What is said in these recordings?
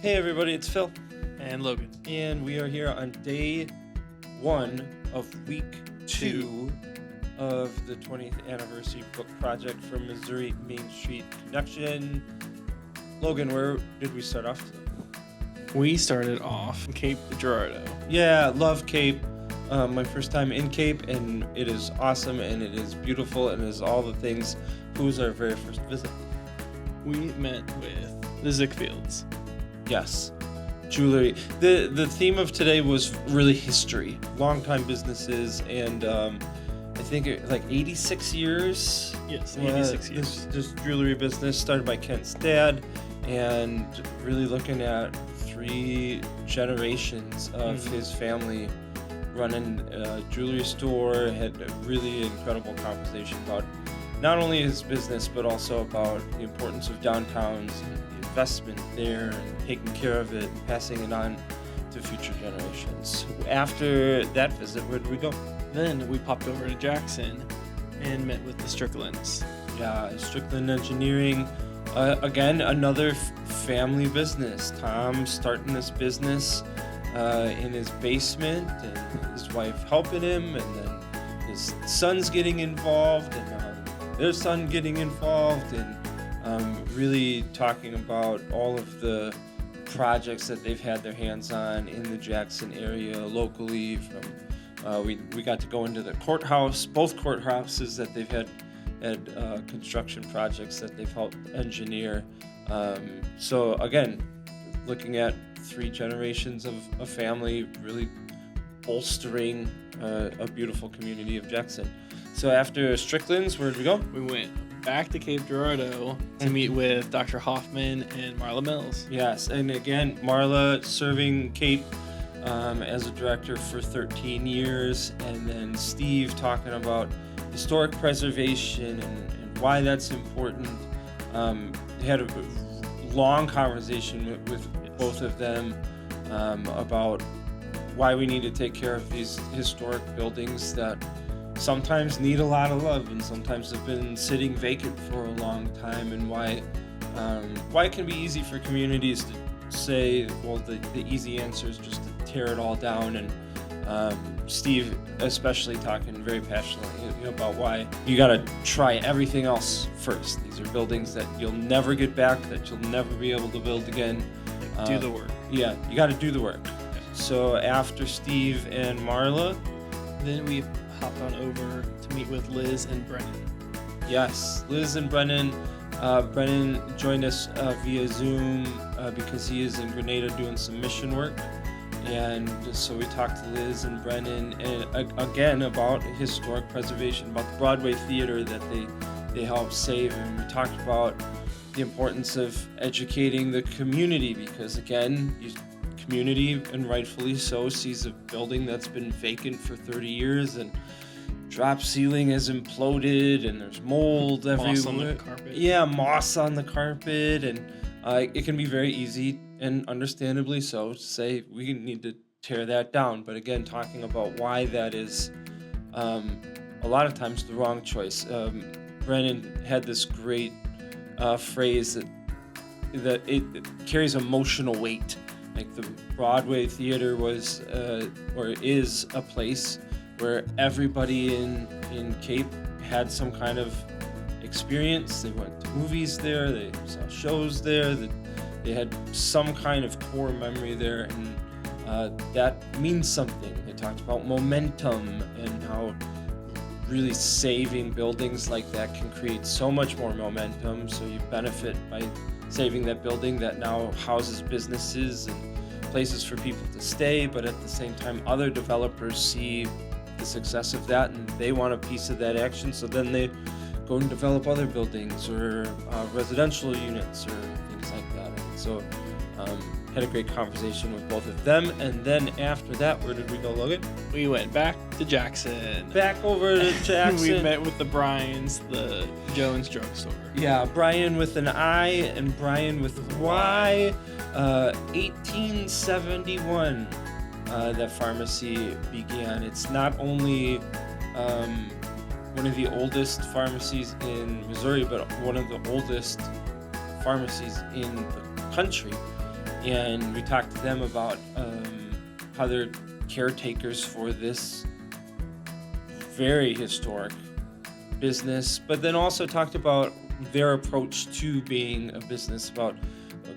Hey everybody, it's Phil, And Logan. and we are here on day 1 of week 2 of the 20th anniversary book project for Missouri Main Street Connection. Logan, where did we start off today? We started off in Cape Girardeau. Yeah, love Cape. My first time in Cape, and it is awesome, and it is beautiful, and it is all the things. Who was our very first visit? We met with the Zickfields. Yes, jewelry. The theme of today was really history, longtime businesses, and I think like 86 years. Yes, 86 years. This jewelry business started by Kent's dad, and really looking at 3 generations of his family running a jewelry store. Had a really incredible conversation about not only his business, but also about the importance of downtowns and the investment there and taking care of it and passing it on to future generations. After that visit, where did we go? Then we popped over to Jackson and met with the Stricklands. Yeah, Strickland Engineering. Again, another family business. Tom starting this business in his basement, and his wife helping him, and then his son's getting involved, and their son getting involved, and really talking about all of the projects that they've had their hands on in the Jackson area locally. From we got to go into the courthouse, both courthouses that they've had construction projects that they've helped engineer. So again, looking at 3 generations of a family, really bolstering a beautiful community of Jackson. So after Strickland's, where did we go? We went back to Cape Girardeau to meet with Dr. Hoffman and Marla Mills. Yes, and again, Marla serving Cape as a director for 13 years, and then Steve talking about historic preservation and why that's important. They had a long conversation with both of them about why we need to take care of these historic buildings that sometimes need a lot of love and sometimes have been sitting vacant for a long time, and why it can be easy for communities to say, well, the easy answer is just to tear it all down. And Steve especially talking very passionately about why you got to try everything else first. These are buildings that you'll never get back, that you'll never be able to build again. Do the work. Yeah, you got to do the work. So after Steve and Marla, Then we hopped on over to meet with Liz and Brennan. yes, Liz and Brennan. Brennan joined us via Zoom because he is in Grenada doing some mission work. And so we talked to Liz and Brennan, and again about historic preservation, about the Broadway Theater that they helped save. And we talked about the importance of educating the community, because again, community, and rightfully so, sees a building that's been vacant for 30 years and drop ceiling has imploded and there's mold everywhere. Moss on the carpet. Yeah, moss on the carpet, and it can be very easy, and understandably so, to say we need to tear that down. But again, talking about why that is a lot of times the wrong choice. Brennan had this great phrase that it carries emotional weight. Like the Broadway Theater was or is a place where everybody in Cape had some kind of experience. They went to movies there, they saw shows there, they had some kind of core memory there, and that means something. They talked about momentum and how really saving buildings like that can create so much more momentum, so you benefit by saving that building that now houses businesses and places for people to stay, but at the same time other developers see the success of that and they want a piece of that action, so then they go and develop other buildings or residential units or things like that. And so had a great conversation with both of them. And then after that, where did we go, Logan? We went back to Jackson. Back over to Jackson. We met with the Bryans, the Jones drugstore. Yeah, Brian with an I and Brian with a Y. 1871, that pharmacy began. It's not only one of the oldest pharmacies in Missouri, but one of the oldest pharmacies in the country. and we talked to them about how they're caretakers for this very historic business, but then also talked about their approach to being a business, about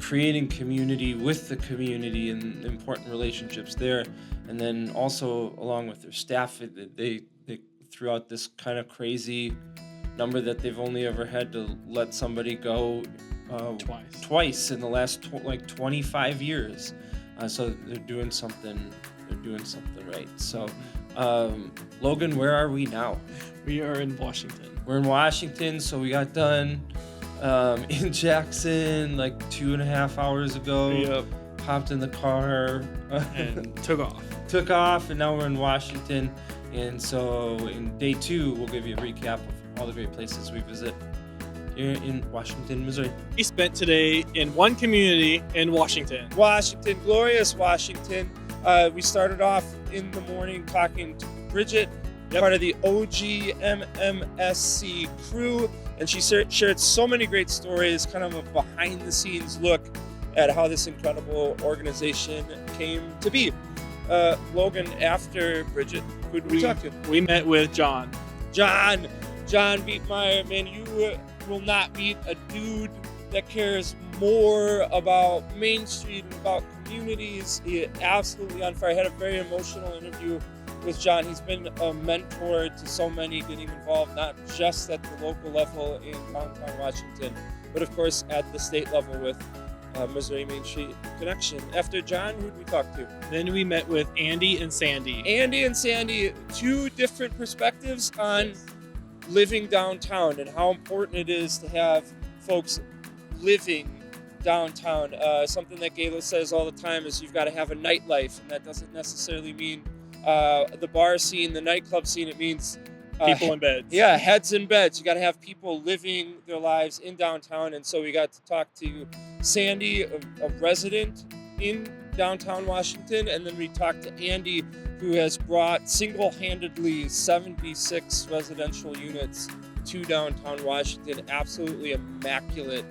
creating community with the community and important relationships there. And then also along with their staff, they threw out this kind of crazy number that they've only ever had to let somebody go twice in the last 25 years. So they're doing something right. So Logan, where are we now? We are in Washington. We're in Washington, so we got done in Jackson like 2.5 hours ago. Yep. Hopped in the car And took off. And now we're in Washington. And so in day 2, we'll give you a recap of all the great places we visit here in Washington, Missouri. We spent today in one community in Washington. Washington, glorious Washington. We started off in the morning talking to Bridget, part of the OG MMSC crew, and she shared so many great stories, kind of a behind-the-scenes look at how this incredible organization came to be. Logan, after Bridget, who did we talk to? We met with John. John Beatmeyer, man, you will not meet a dude that cares more about Main Street and about communities. He absolutely on fire. I had a very emotional interview with John. He's been a mentor to so many getting involved, not just at the local level in downtown Washington, but of course at the state level with Missouri Main Street Connection. After John, who did we talk to? Then we met with Andy and Sandy. Andy and Sandy, two different perspectives on living downtown and how important it is to have folks living downtown. Something that Gayla says all the time is you've got to have a nightlife, and that doesn't necessarily mean the bar scene, the nightclub scene. It means People in beds. Yeah, heads in beds. You got to have people living their lives in downtown. And so we got to talk to Sandy, a resident in downtown Washington. And then we talked to Andy, who has brought single-handedly 76 residential units to downtown Washington. Absolutely immaculate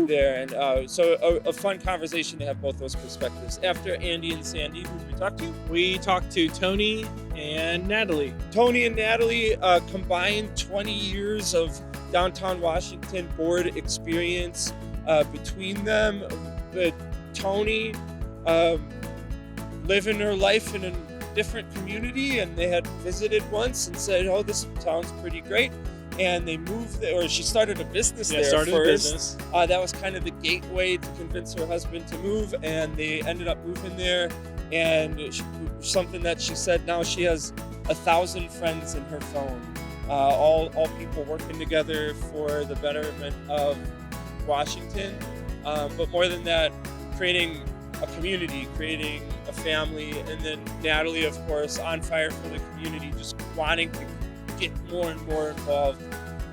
there. And so a fun conversation to have both those perspectives. After Andy and Sandy, who did we talk to? We talked to Tony and Natalie. Tony and Natalie combined 20 years of downtown Washington board experience between them. Tony living her life in a different community, and they had visited once and said, oh, this sounds pretty great. And they moved there, or she started a business there started first. A business. That was kind of the gateway to convince her husband to move, and they ended up moving there. And something that she said, now she has 1,000 friends in her phone, all people working together for the betterment of Washington. But more than that, creating a community, creating a family, and then Natalie, of course, on fire for the community, just wanting to get more and more involved.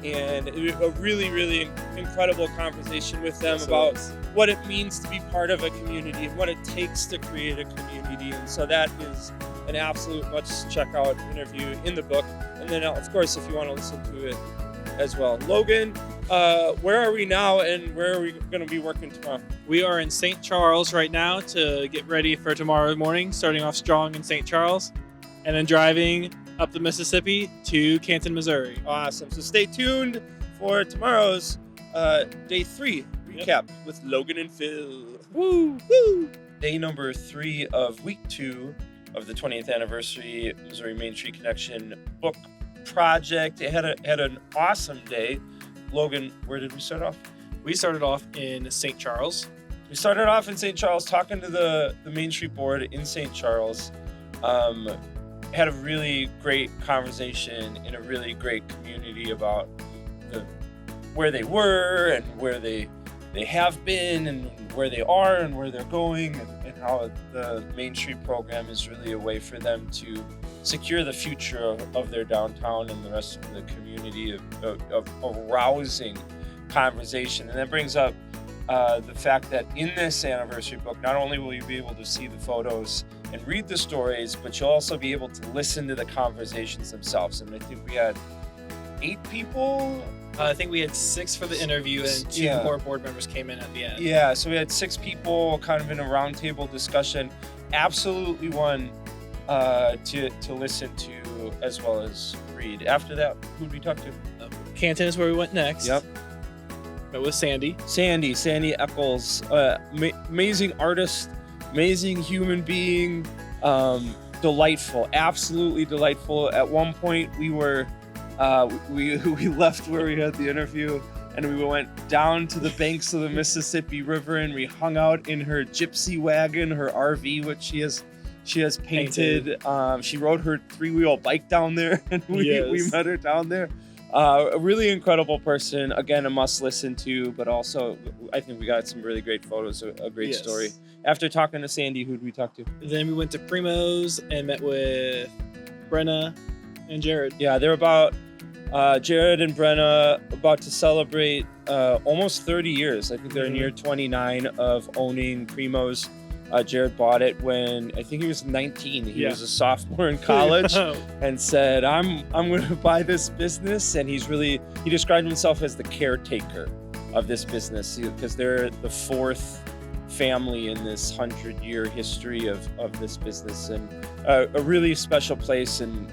And a really, really incredible conversation with them about what it means to be part of a community and what it takes to create a community. And so that is an absolute must check out interview in the book. And then, of course, if you want to listen to it as well. Logan, where are we now, and where are we going to be working tomorrow? We are in St. Charles right now to get ready for tomorrow morning, starting off strong in St. Charles, and then driving up the Mississippi to Canton, Missouri. Awesome. So stay tuned for tomorrow's day 3 recap with Logan and Phil. Woo! Woo! Day number 3 of week 2 of the 20th anniversary Missouri Main Street Connection book project. It had an awesome day. Logan, where did we start off? We started off in St. Charles. We started off in St. Charles talking to the Main Street Board in St. Charles. Had a really great conversation in a really great community about where they were and where they have been and where they are and where they're going, and how the Main Street program is really a way for them to secure the future of their downtown and the rest of the community, of rousing conversation. And that brings up the fact that in this anniversary book, not only will you be able to see the photos and read the stories, but you'll also be able to listen to the conversations themselves. And I think we had 8 people. I think we had 6 for the interview, and 2 Yeah. more board members came in at the end. Yeah, so we had 6 people kind of in a roundtable discussion. Absolutely one to listen to as well as read. After that, who'd we talk to? Canton is where we went next. Yep. Met with Sandy. Sandy Eccles, amazing artist, amazing human being, delightful, absolutely delightful. At one point, we were we left where we had the interview, and we went down to the banks of the Mississippi River, and we hung out in her gypsy wagon, her RV, which she has painted. She rode her 3-wheel bike down there, and we met her down there. A really incredible person. Again, a must listen to, but also I think we got some really great photos, a great story. After talking to Sandy, who'd we talk to? Then we went to Primo's and met with Brenna and Jared. Yeah, they're about, Jared and Brenna about to celebrate almost 30 years. I think they're in year 29 of owning Primo's. Jared bought it when I think he was 19. He was a sophomore in college and said, I'm going to buy this business. And he described himself as the caretaker of this business because they're the 4th family in this 100-year history of this business, and a really special place. And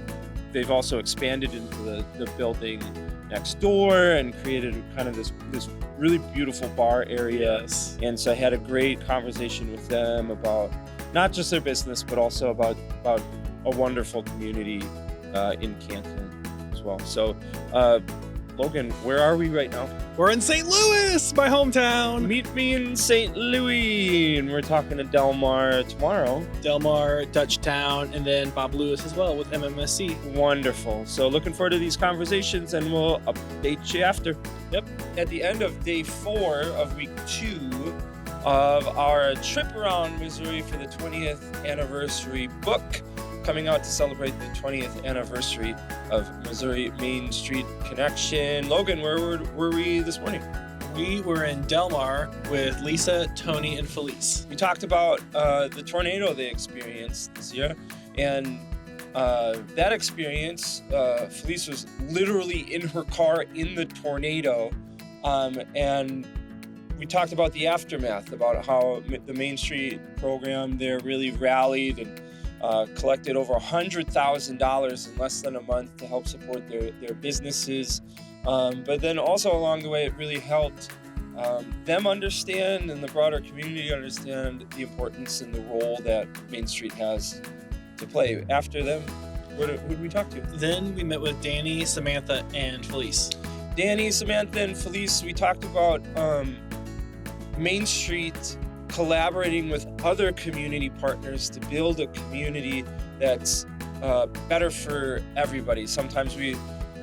they've also expanded into the building next door and created kind of this really beautiful bar area. Yes. And so I had a great conversation with them about not just their business, but also about a wonderful community in Canton as well. So, Logan, where are we right now? We're in St. Louis, my hometown. Meet me in St. Louis, and we're talking to Delmar tomorrow. Delmar, Dutchtown, and then Bob Lewis as well with MMSC. Wonderful. So looking forward to these conversations, and we'll update you after. Yep. At the end of day 4 of week 2 of our trip around Missouri for the 20th anniversary book, coming out to celebrate the 20th anniversary of Missouri Main Street Connection. Logan, where were we this morning? We were in Delmar with Lisa, Tony, and Felice. We talked about the tornado they experienced this year, and that experience, Felice was literally in her car in the tornado, and we talked about the aftermath, about how the Main Street program there really rallied and collected over $100,000 in less than a month to help support their businesses. But then also along the way, it really helped them understand and the broader community understand the importance and the role that Main Street has to play. After them, who did we talk to? Then we met with Danny, Samantha, and Felice. Danny, Samantha, and Felice, we talked about Main Street collaborating with other community partners to build a community that's better for everybody. Sometimes we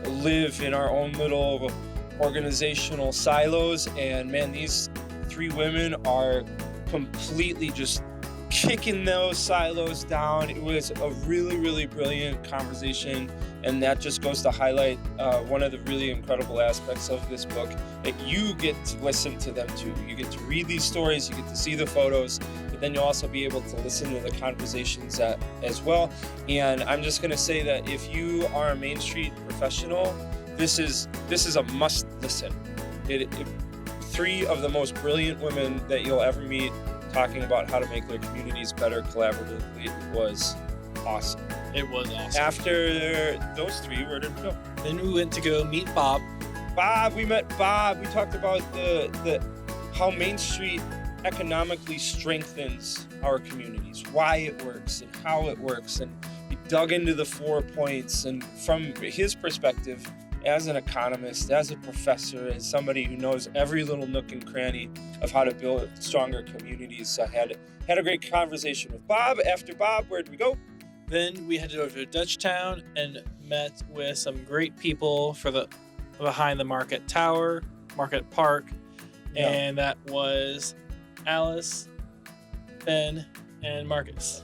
live in our own little organizational silos, and man, these 3 women are completely just kicking those silos down. It was a really, really brilliant conversation, and that just goes to highlight one of the really incredible aspects of this book, that you get to listen to them too. You get to read these stories, you get to see the photos, but then you'll also be able to listen to the conversations as well. And I'm just going to say that if you are a Main Street professional, this is a must listen. 3 of the most brilliant women that you'll ever meet talking about how to make their communities better collaboratively was awesome. It was awesome. After those 3, where did we go? Then we went to go meet Bob. We met Bob. We talked about the how Main Street economically strengthens our communities, why it works and how it works, and we dug into the 4 points. And from his perspective, as an economist, as a professor, as somebody who knows every little nook and cranny of how to build stronger communities, I had a great conversation with Bob. After Bob, where did we go? Then we headed over to Dutchtown and met with some great people for the behind the Market Tower, Market Park, and that was Alice, Ben, and Marcus.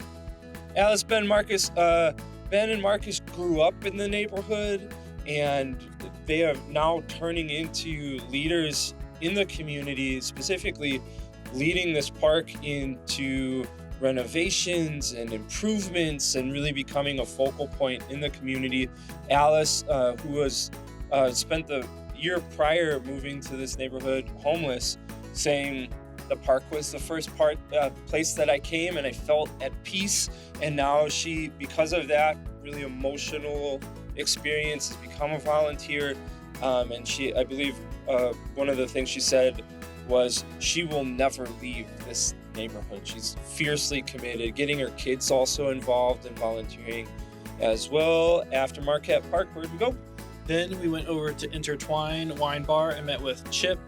Alice, Ben, Marcus. Ben and Marcus grew up in the neighborhood, and they are now turning into leaders in the community, specifically leading this park into renovations and improvements and really becoming a focal point in the community. Alice, who was spent the year prior moving to this neighborhood homeless, saying the park was the first place that I came and I felt at peace. And now she, because of that really emotional experience, has become a volunteer. And I believe one of the things she said was she will never leave this neighborhood. She's fiercely committed, getting her kids also involved in volunteering as well. After Marquette Park, where'd we go? Then we went over to Intertwine Wine Bar and met with Chip,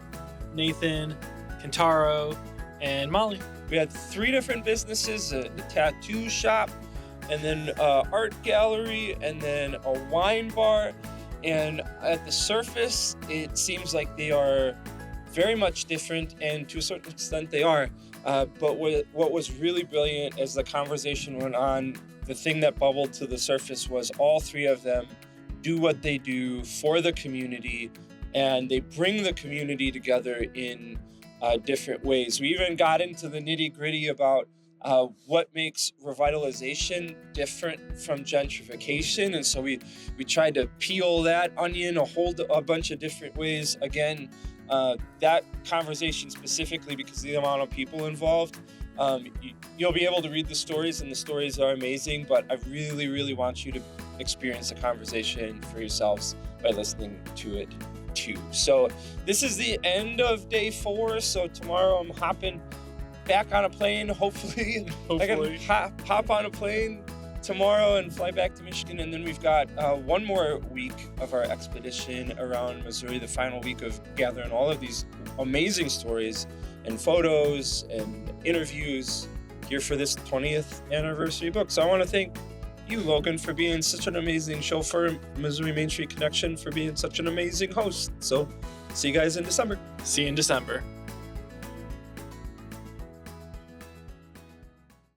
Nathan, Kentaro, and Molly. We had 3 different businesses, a tattoo shop, and then art gallery, and then a wine bar. And at the surface, it seems like they are very much different, and to a certain extent they are. But what was really brilliant as the conversation went on, the thing that bubbled to the surface was all 3 of them do what they do for the community, and they bring the community together in different ways. We even got into the nitty-gritty about what makes revitalization different from gentrification, and so we tried to peel that onion a bunch of different ways. Again, that conversation specifically, because of the amount of people involved, you'll be able to read the stories, and the stories are amazing, but I really, really want you to experience the conversation for yourselves by listening to it too. So this is the end of day 4. So tomorrow I'm hopping back on a plane, hopefully. I can hop on a plane tomorrow and fly back to Michigan. And then we've got 1 more week of our expedition around Missouri, the final week of gathering all of these amazing stories and photos and interviews here for this 20th anniversary book. So I want to thank you, Logan, for being such an amazing chauffeur, Missouri Main Street Connection for being such an amazing host. So see you guys in December. See you in December.